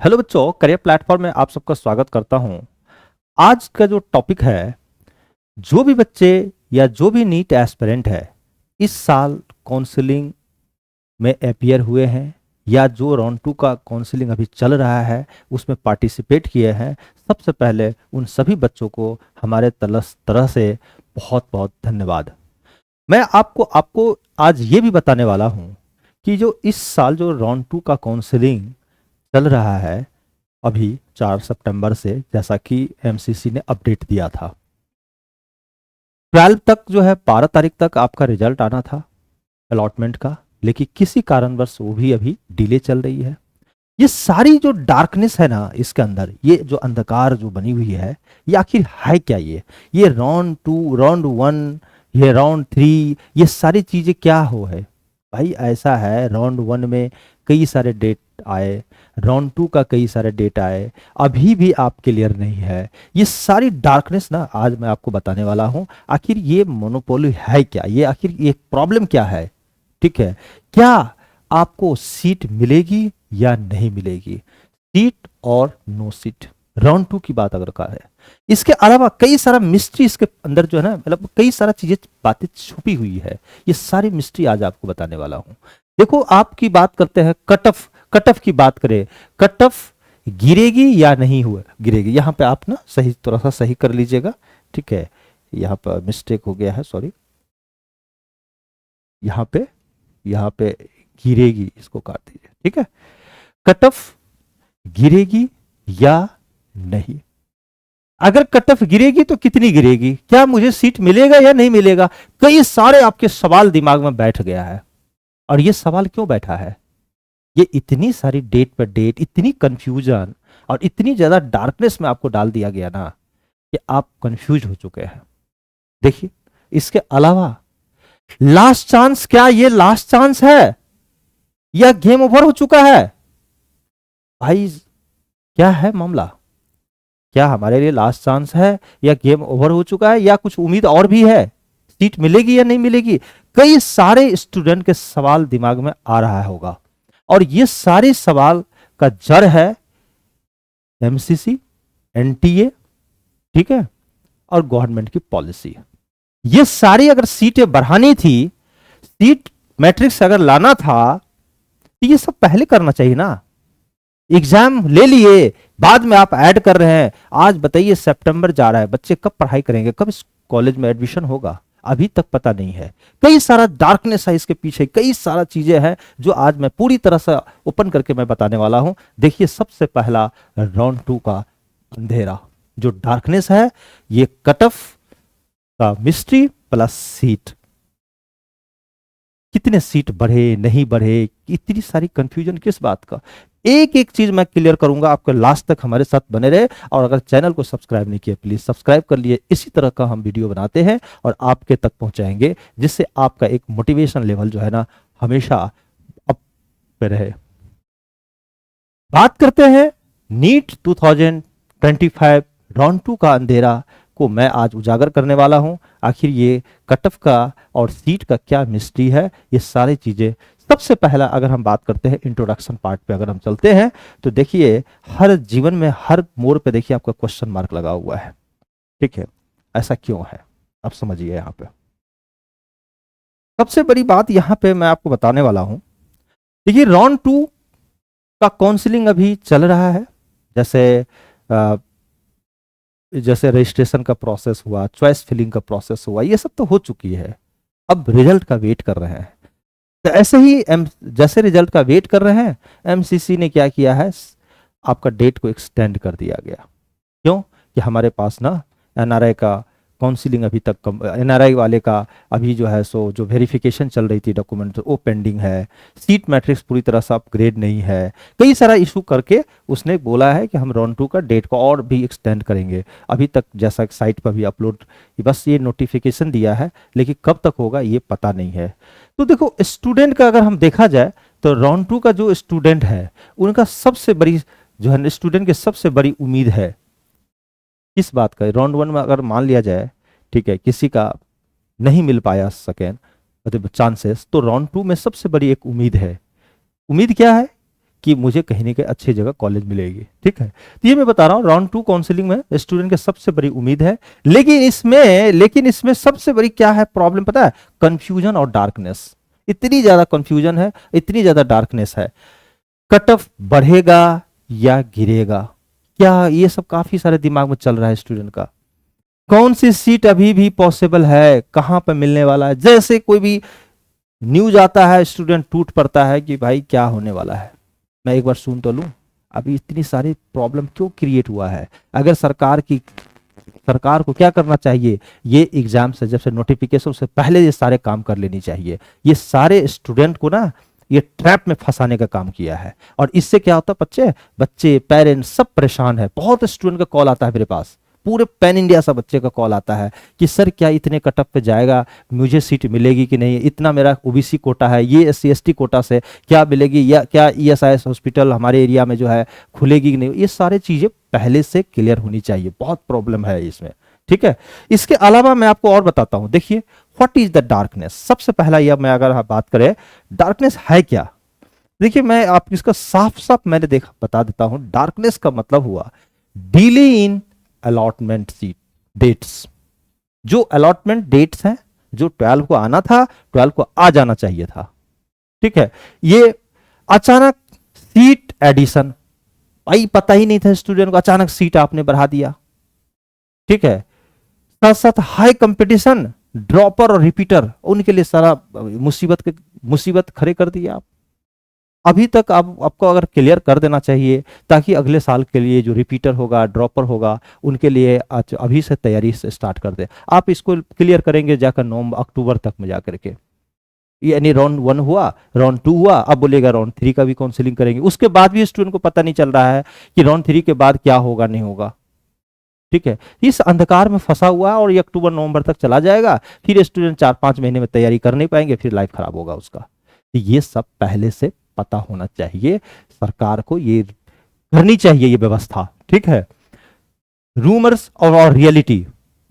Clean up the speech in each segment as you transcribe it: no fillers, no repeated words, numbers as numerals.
Hello बच्चों, career platform में आप सबका स्वागत करता हूं। आज का जो टॉपिक है, जो भी बच्चे या जो भी नीट एस्पिरेंट है इस साल काउंसलिंग में अपीयर हुए हैं या जो राउंड 2 का काउंसलिंग अभी चल रहा है उसमें पार्टिसिपेट किए हैं, सबसे पहले उन सभी बच्चों को हमारे तरह से बहुत बहुत धन्यवाद। मैं आपको आपको आज ये भी बताने वाला हूं कि जो इस साल जो राउंड 2 का काउंसलिंग चल रहा है अभी 4 सितंबर से, जैसा कि एमसीसी ने अपडेट दिया था, 12 तक जो है 12 तारीख तक आपका रिजल्ट आना था अलॉटमेंट का, लेकिन किसी कारणवश वो भी अभी डिले चल रही है। ये सारी जो डार्कनेस है ना इसके अंदर, ये जो अंधकार जो बनी हुई है, ये आखिर है क्या? ये राउंड 2, राउंड 1, ये राउंड 3, ये सारी चीजें क्या हो है भाई? ऐसा है, राउंड 1 में कई सारे डेट आए, राउंड 2 का कई सारे डेट आए, अभी भी आप क्लियर नहीं है। ये सारी डार्कनेस ना आज मैं आपको बताने वाला हूं। आखिर ये मोनोपोली है क्या? ये आखिर ये प्रॉब्लम क्या है? ठीक है, क्या आपको सीट मिलेगी या नहीं मिलेगी? सीट और नो सीट, राउंड 2 की बात अगर कर है, इसके अलावा कई सारा मिस्ट्री इसके अंदर जो है ना, मतलब कई सारा चीजें बातें छुपी हुई है। ये सारी मिस्ट्री आज आपको बताने वाला हूं। देखो, आपकी बात करते हैं कट ऑफ, कट ऑफ की बात करें, कट ऑफ गिरेगी या नहीं हुआ गिरेगी, यहाँ पे आप ना सही, थोड़ा सा सही कर लीजिएगा। ठीक है, यहाँ पर मिस्टेक हो गया है, सॉरी। यहाँ पे गिरेगी, इसको काट दीजिए। ठीक है, कट ऑफ गिरेगी या नहीं? अगर कट ऑफ गिरेगी तो कितनी गिरेगी? क्या मुझे सीट मिलेगा या नहीं मिलेगा? कई सारे आपके सवाल दिमाग में बैठ गया है। और ये सवाल क्यों बैठा है? ये इतनी सारी डेट पर डेट, इतनी कंफ्यूजन और इतनी ज्यादा डार्कनेस में आपको डाल दिया गया ना कि आप कंफ्यूज हो चुके हैं। देखिए, इसके अलावा लास्ट चांस, क्या ये लास्ट चांस है या गेम ओवर हो चुका है? भाई, क्या है मामला? क्या हमारे लिए लास्ट चांस है या गेम ओवर हो चुका है या कुछ उम्मीद और भी है? सीट मिलेगी या नहीं मिलेगी? कई सारे स्टूडेंट के सवाल दिमाग में आ रहा होगा, और ये सारे सवाल का जड़ है एमसीसी, एनटीए, ठीक है, और गवर्नमेंट की पॉलिसी। ये सारी अगर सीटें बढ़ानी थी, सीट मैट्रिक्स अगर लाना था, तो ये सब पहले करना चाहिए ना। एग्जाम ले लिए, बाद में आप ऐड कर रहे हैं। आज बताइए, सितंबर जा रहा है, बच्चे कब पढ़ाई करेंगे, कब इस कॉलेज में एडमिशन होगा, अभी तक पता नहीं है। कई सारा डार्कनेस है इसके पीछे, कई सारा चीजें हैं जो आज मैं पूरी तरह से ओपन करके मैं बताने वाला हूं। देखिए, सबसे पहला राउंड 2 का अंधेरा, जो डार्कनेस है, ये कट ऑफ का मिस्ट्री प्लस सीट, कितने सीट बढ़े नहीं बढ़े, इतनी सारी कंफ्यूजन किस बात का? एक एक चीज मैं क्लियर करूंगा, आपको लास्ट तक हमारे साथ बने रहे। और अगर चैनल को सब्सक्राइब नहीं किया, प्लीज सब्सक्राइब कर लिए। इसी तरह का हम वीडियो बनाते हैं और आपके तक पहुंचाएंगे, जिससे आपका एक मोटिवेशन लेवल जो है ना हमेशा अप पे रहे। बात करते हैं नीट 2025 राउंड 2 का अंधेरा को मैं आज उजागर करने वाला हूं। आखिर ये कट ऑफ का और सीट का क्या मिस्ट्री है, ये सारी चीजें। सबसे पहला अगर हम बात करते हैं इंट्रोडक्शन पार्ट पे अगर हम चलते हैं, तो देखिए, हर जीवन में हर मोड़ पे देखिए आपका क्वेश्चन मार्क लगा हुआ है। ठीक है, ऐसा क्यों है आप समझिए। यहाँ पे सबसे बड़ी बात यहाँ पे मैं आपको बताने वाला हूं। देखिए, राउंड 2 का काउंसलिंग अभी चल रहा है। जैसे जैसे रजिस्ट्रेशन का प्रोसेस हुआ, चॉइस फिलिंग का प्रोसेस हुआ, ये सब तो हो चुकी है। अब रिजल्ट का वेट कर रहे हैं। तो ऐसे ही जैसे रिजल्ट का वेट कर रहे हैं, एमसीसी ने क्या किया है, आपका डेट को एक्सटेंड कर दिया गया। क्यों? कि हमारे पास ना एनआरआई का काउंसलिंग अभी तक, एनआरआई वाले का अभी जो है सो जो वेरिफिकेशन चल रही थी डॉक्यूमेंट, वो पेंडिंग है। सीट मैट्रिक्स पूरी तरह से अपग्रेड नहीं है। कई सारा इशू करके उसने बोला है कि हम राउंड 2 का डेट को और भी एक्सटेंड करेंगे। अभी तक जैसा साइट पर भी अपलोड, बस ये नोटिफिकेशन दिया है, लेकिन कब तक होगा ये पता नहीं है। तो देखो, स्टूडेंट का अगर हम देखा जाए, तो राउंड 2 का जो स्टूडेंट है, उनका सबसे बड़ी जो है, स्टूडेंट की सबसे बड़ी उम्मीद है किस बात का? राउंड 1 में अगर मान लिया जाए, ठीक है, किसी का नहीं मिल पाया सेकेंड मतलब चांसेस, तो राउंड 2 में सबसे बड़ी एक उम्मीद है। उम्मीद क्या है कि मुझे कहीं ना कहीं अच्छी जगह कॉलेज मिलेगी। ठीक है, तो ये मैं बता रहा हूँ राउंड 2 काउंसलिंग में स्टूडेंट की सबसे बड़ी उम्मीद है। लेकिन इसमें सबसे बड़ी क्या है प्रॉब्लम पता है? कंफ्यूजन और डार्कनेस। इतनी ज्यादा कंफ्यूजन है, इतनी ज्यादा डार्कनेस है। कट ऑफ बढ़ेगा या गिरेगा, क्या ये सब काफी सारे दिमाग में चल रहा है स्टूडेंट का। कौन सी सीट अभी भी पॉसिबल है, कहां पर मिलने वाला है। जैसे कोई भी न्यूज आता है स्टूडेंट टूट पड़ता है कि भाई क्या होने वाला है, मैं एक बार सुन तो लूं। अभी इतनी सारी प्रॉब्लम क्यों क्रिएट हुआ है? अगर सरकार को क्या करना चाहिए, ये एग्जाम से जब से नोटिफिकेशन से पहले ये सारे काम कर लेनी चाहिए। ये सारे स्टूडेंट को ना ये ट्रैप में फंसाने का काम किया है। और इससे क्या होता है, बच्चे पेरेंट्स सब परेशान है। बहुत स्टूडेंट का कॉल आता है मेरे पास, पूरे पैन इंडिया से बच्चे का कॉल आता है कि सर क्या इतने कटअप पे जाएगा, मुझे सीट मिलेगी कि नहीं, इतना मेरा ओबीसी कोटा है, ये SC ST कोटा से क्या मिलेगी, या क्या ESIS हॉस्पिटल हमारे एरिया में जो है खुलेगी कि नहीं। ये सारी चीजें पहले से क्लियर होनी चाहिए, बहुत प्रॉब्लम है इसमें। ठीक है, इसके अलावा मैं आपको और बताता हूं। देखिए व्हाट इज द डार्कनेस। सबसे पहला यह मैं अगर बात करें डार्कनेस है क्या, देखिए मैं आपको इसका साफ साफ मैंने देखा बता देता हूं। डार्कनेस का मतलब हुआ delay in allotment seat dates. जो अलॉटमेंट डेट्स हैं, जो 12 को आना था 12 को आ जाना चाहिए था। ठीक है, ये अचानक सीट एडिशन, भाई पता ही नहीं था स्टूडेंट को, अचानक सीट आपने बढ़ा दिया। ठीक है, साथ साथ हाई कंपटीशन, ड्रॉपर और रिपीटर, उनके लिए सारा मुसीबत खड़े कर दिया आप। अभी तक आपको अगर क्लियर कर देना चाहिए, ताकि अगले साल के लिए जो रिपीटर होगा ड्रॉपर होगा उनके लिए अभी से तैयारी से स्टार्ट कर दे। आप इसको क्लियर करेंगे जाकर नवंबर अक्टूबर तक में जाकर के। यानी राउंड 1 हुआ, राउंड 2 हुआ, अब बोलेगा राउंड 3 का भी काउंसलिंग करेंगे। उसके बाद भी स्टूडेंट को पता नहीं चल रहा है कि राउंड 3 के बाद क्या होगा नहीं होगा। ठीक है, इस अंधकार में फंसा हुआ है और ये अक्टूबर नवंबर तक चला जाएगा। फिर स्टूडेंट 4-5 महीने में तैयारी कर नहीं पाएंगे, फिर लाइफ खराब होगा उसका। तो ये सब पहले से पता होना चाहिए, सरकार को ये करनी चाहिए ये व्यवस्था। ठीक है, रूमर्स और रियलिटी,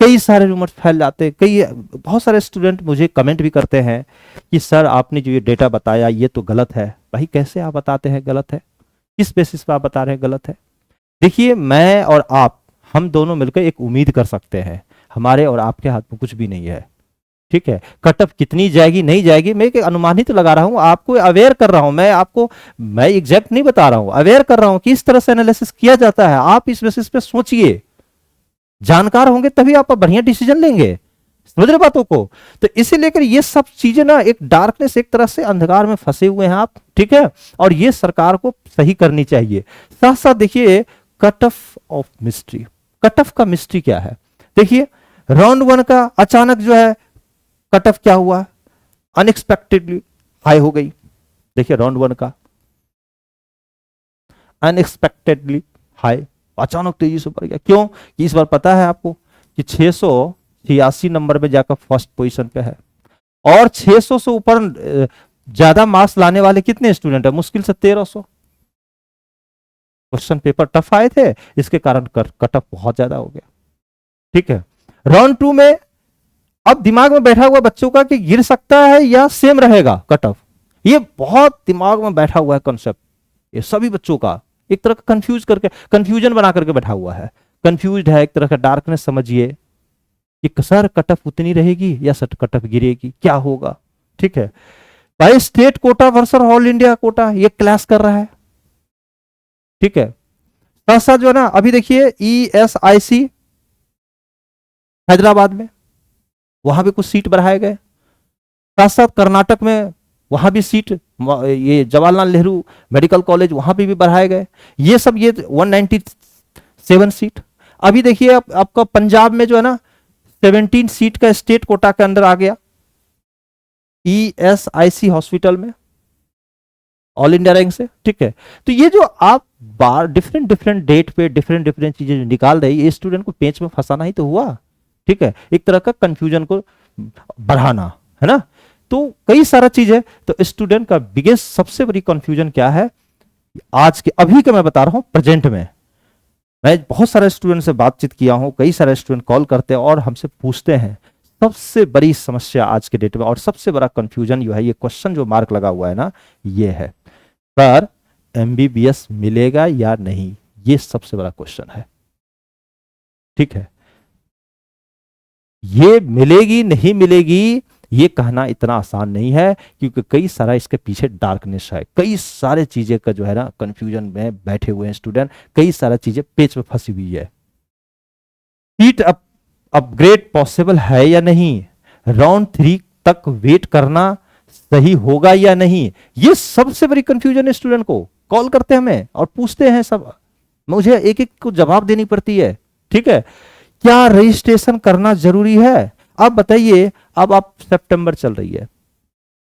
कई सारे रूमर्स फैल जाते हैं। बहुत सारे स्टूडेंट मुझे कमेंट भी करते हैं कि सर आपने जो ये डेटा बताया ये तो गलत है। भाई कैसे आप बताते हैं गलत है, किस बेसिस पर आप बता रहे हैं गलत है? देखिए मैं और आप, हम दोनों मिलकर एक उम्मीद कर सकते हैं, हमारे और आपके हाथ में कुछ भी नहीं है। ठीक है, कटअप कितनी जाएगी नहीं जाएगी मैं एक अनुमानित लगा रहा हूं, आपको अवेयर कर रहा हूं। मैं एग्जैक्ट नहीं बता रहा हूं, अवेयर कर रहा हूं कि इस तरह से एनालिसिस किया जाता है। आप इस बेसिस पे सोचिए, जानकार होंगे तभी आप बढ़िया डिसीजन लेंगे। समझ रहे बातों को? तो इसे लेकर ये सब चीजें ना एक डार्कनेस, एक तरह से अंधकार में फंसे हुए हैं आप। ठीक है, और ये सरकार को सही करनी चाहिए। साथ साथ देखिए cut off of mystery, cut off का मिस्ट्री क्या है? देखिए राउंड 1 का अचानक जो है कट ऑफ क्या हुआ, अनएक्सपेक्टेडली हाई हो गई। देखिए राउंड 1 का अनएक्सपेक्टेडली हाई, अचानक तेजी से बढ़ गया। क्यों? कि इस बार पता है आपको कि 686 नंबर पे जाकर फर्स्ट पोजीशन पे है, और 600 से ऊपर ज्यादा मार्क्स लाने वाले कितने स्टूडेंट है? मुश्किल से 1300। क्वेश्चन पेपर टफ आए थे, इसके कारण कट ऑफ बहुत ज्यादा हो गया। ठीक है, राउंड 2 में अब दिमाग में बैठा हुआ बच्चों का कि गिर सकता है या सेम रहेगा कट ऑफ। ये बहुत दिमाग में बैठा हुआ है कॉन्सेप्ट, ये सभी बच्चों का एक तरह का कंफ्यूजन बना करके बैठा हुआ है। कंफ्यूज्ड है, एक तरह का डार्कनेस समझिए कि सर कट ऑफ उतनी रहेगी या सर कट ऑफ गिरेगी, क्या होगा? ठीक है भाई, state quota versus all India quota ये क्लास कर रहा है। ठीक है, साथ साथ जो है ना अभी देखिए ESIC हैदराबाद में, वहां भी कुछ सीट बढ़ाए गए। साथ साथ कर्नाटक में वहां भी सीट, ये जवाहरलाल नेहरू मेडिकल कॉलेज वहां पे भी बढ़ाए गए। ये सब ये 197 सीट। अभी देखिए आपका पंजाब में जो है ना 17 सीट का स्टेट कोटा के अंदर आ गया ESIC हॉस्पिटल में, ऑल इंडिया रैंक से। ठीक है, तो ये जो आप बार डिफरेंट डेट पे डिफरेंट चीजें निकाल रहे, ये स्टूडेंट को पेच में फंसाना ही तो हुआ। ठीक है, एक तरह का कंफ्यूजन को बढ़ाना है ना। तो कई सारा चीज है। तो स्टूडेंट का बिगेस्ट सबसे बड़ी कंफ्यूजन क्या है आज के, अभी का मैं बता रहा हूं प्रेजेंट में। मैं बहुत सारे स्टूडेंट से बातचीत किया हूं, कई सारे स्टूडेंट कॉल करते हैं और हमसे पूछते हैं सबसे बड़ी समस्या आज के डेट में और सबसे बड़ा कंफ्यूजन जो है, ये क्वेश्चन जो मार्क लगा हुआ है ना, ये है सर एमबीबीएस मिलेगा या नहीं, ये सबसे बड़ा क्वेश्चन है। ठीक है, ये मिलेगी नहीं मिलेगी ये कहना इतना आसान नहीं है, क्योंकि कई सारा इसके पीछे डार्कनेस है, कई सारे चीजें का जो है ना कंफ्यूजन में बैठे हुए हैं स्टूडेंट, कई सारा चीजें पेच में फंसी हुई है। सीट अपग्रेड पॉसिबल है या नहीं, राउंड 3 तक वेट करना सही होगा या नहीं, ये सबसे बड़ी कंफ्यूजन है। स्टूडेंट को कॉल करते हैं हमें और पूछते हैं सब, मुझे एक एक को जवाब देनी पड़ती है। ठीक है, क्या रजिस्ट्रेशन करना जरूरी है? अब बताइए, अब आप सितंबर चल रही है,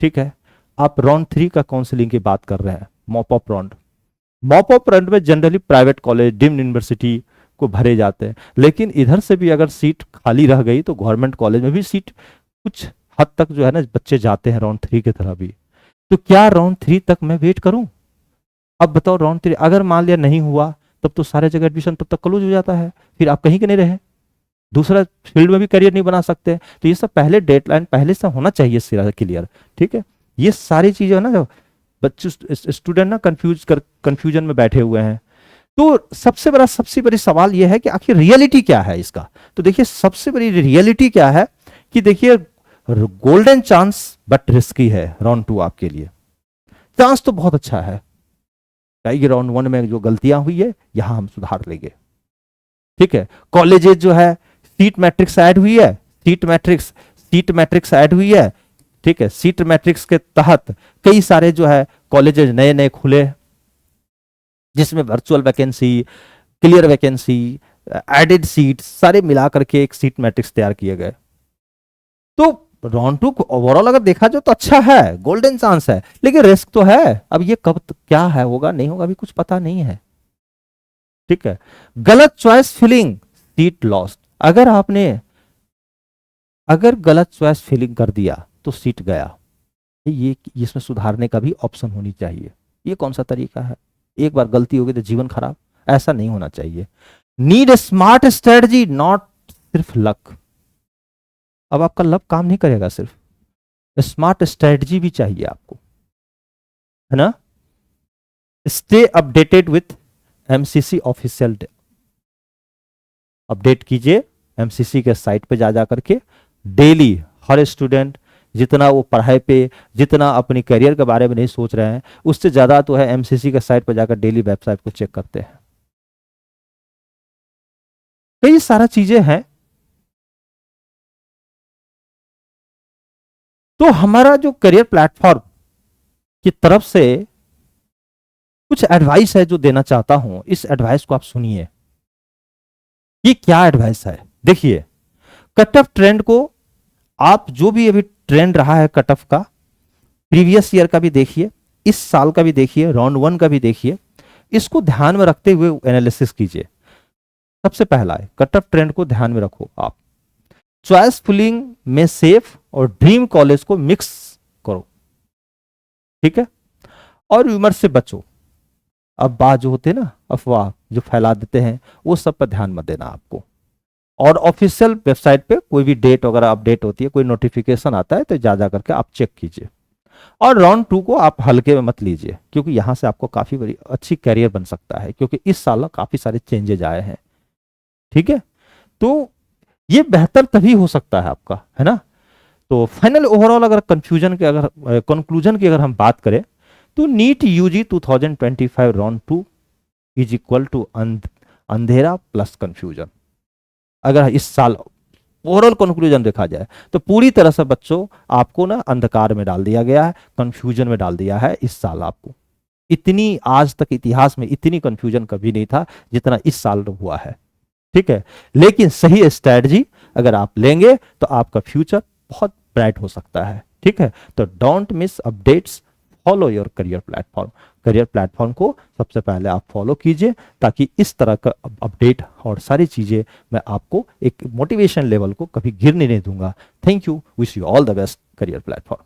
ठीक है, आप राउंड 3 का काउंसलिंग की बात कर रहे हैं, mop up round. Mop up round में generally private college, deemed university को भरे जाते हैं, लेकिन इधर से भी अगर सीट खाली रह गई तो गवर्नमेंट कॉलेज में भी सीट कुछ हद तक जो है ना बच्चे जाते हैं राउंड 3 की तरह भी। तो क्या राउंड 3 तक मैं वेट करूं? अब बताओ, राउंड 3 अगर मान लिया नहीं हुआ, तब तो सारे जगह एडमिशन तब तक क्लोज हो जाता है, फिर आप कहीं के नहीं रहे, दूसरा फील्ड में भी करियर नहीं बना सकते। तो ये सब पहले डेडलाइन पहले से होना चाहिए सिरा क्लियर। ठीक है, ये सारी चीजें ना जो बच्चे स्टूडेंट ना कंफ्यूजन में बैठे हुए हैं। तो सबसे बड़ी सवाल यह है कि आखिर रियलिटी क्या है इसका। तो देखिए, सबसे बड़ी रियलिटी क्या है कि देखिए, गोल्डन चांस बट रिस्की है राउंड 2 आपके लिए। चांस तो बहुत अच्छा है, राउंड 1 में जो गलतियां हुई है यहां हम सुधार लेंगे। ठीक है, कॉलेजेस जो है सीट मैट्रिक्स ऐड हुई है, सीट मैट्रिक्स ऐड हुई है। ठीक है, सीट मैट्रिक्स के तहत कई सारे जो है कॉलेजेस नए नए खुले, जिसमें virtual vacancy, clear vacancy, added seat सारे मिलाकर के एक सीट मैट्रिक्स तैयार किए गए। तो राउंड 2 ओवरऑल अगर देखा जाए तो अच्छा है, गोल्डन चांस है, लेकिन रिस्क तो है। अब ये कब क्या है, होगा नहीं होगा अभी कुछ पता नहीं है। ठीक है, गलत चॉइस फिलिंग, सीट लॉस्ट। अगर गलत चॉइस फिलिंग कर दिया तो सीट गया, ये इसमें सुधारने का भी ऑप्शन होनी चाहिए। ये कौन सा तरीका है, एक बार गलती हो गई तो जीवन खराब, ऐसा नहीं होना चाहिए। Need a smart strategy, not सिर्फ लक। अब आपका लक काम नहीं करेगा, सिर्फ स्मार्ट स्ट्रेटजी भी चाहिए आपको, है ना। Stay updated with MCC official, update कीजिए एमसीसी के साइट पे जा करके डेली। हर स्टूडेंट जितना वो पढ़ाई पे, जितना अपनी करियर के बारे में नहीं सोच रहे हैं, उससे ज्यादा तो है एमसीसी के साइट पे जाकर डेली वेबसाइट को चेक करते हैं। कई सारा चीजें हैं। तो हमारा जो करियर प्लेटफॉर्म की तरफ से कुछ एडवाइस है जो देना चाहता हूं, इस एडवाइस को आप सुनिए। ये क्या एडवाइस है, देखिए, कट ऑफ ट्रेंड को आप जो भी अभी ट्रेंड रहा है कट ऑफ का, प्रीवियस ईयर का भी देखिए, इस साल का भी देखिए, राउंड 1 का भी देखिए, इसको ध्यान में रखते हुए एनालिसिस कीजिए। सबसे पहला है कट ऑफ ट्रेंड को ध्यान में रखो आप, चॉइस फिलिंग में सेफ और ड्रीम कॉलेज को मिक्स करो। ठीक है, और विमर्श से बचो। अब बात जो होते हैं ना अफवाह जो फैला देते हैं, वो सब पर ध्यान मत देना आपको। और ऑफिशियल वेबसाइट पे कोई भी डेट वगैरह अपडेट होती है, कोई नोटिफिकेशन आता है तो जा करके आप चेक कीजिए। और राउंड 2 को आप हल्के में मत लीजिए, क्योंकि यहां से आपको काफी बड़ी अच्छी कैरियर बन सकता है, क्योंकि इस साल काफी सारे चेंजेज आए हैं। ठीक है, तो ये बेहतर तभी हो सकता है आपका, है ना। तो फाइनल ओवरऑल अगर कंक्लूजन की अगर हम बात करें तो NEET UG 2025 round 2 is equal to अंधेरा प्लस कंफ्यूजन। अगर इस साल ओवरऑल कंक्लूजन देखा जाए तो पूरी तरह से बच्चों आपको ना अंधकार में डाल दिया गया है, कंफ्यूजन में डाल दिया है इस साल आपको। इतनी आज तक इतिहास में इतनी कंफ्यूजन कभी नहीं था जितना इस साल हुआ है। ठीक है, लेकिन सही स्ट्रेटजी अगर आप लेंगे तो आपका फ्यूचर बहुत ब्राइट हो सकता है। ठीक है, तो don't miss updates, follow your career platform. Career platform को सबसे पहले आप फॉलो कीजिए, ताकि इस तरह का अपडेट और सारी चीजें मैं आपको एक मोटिवेशन लेवल को कभी गिरने नहीं दूंगा। Thank you, wish you all the best career platform.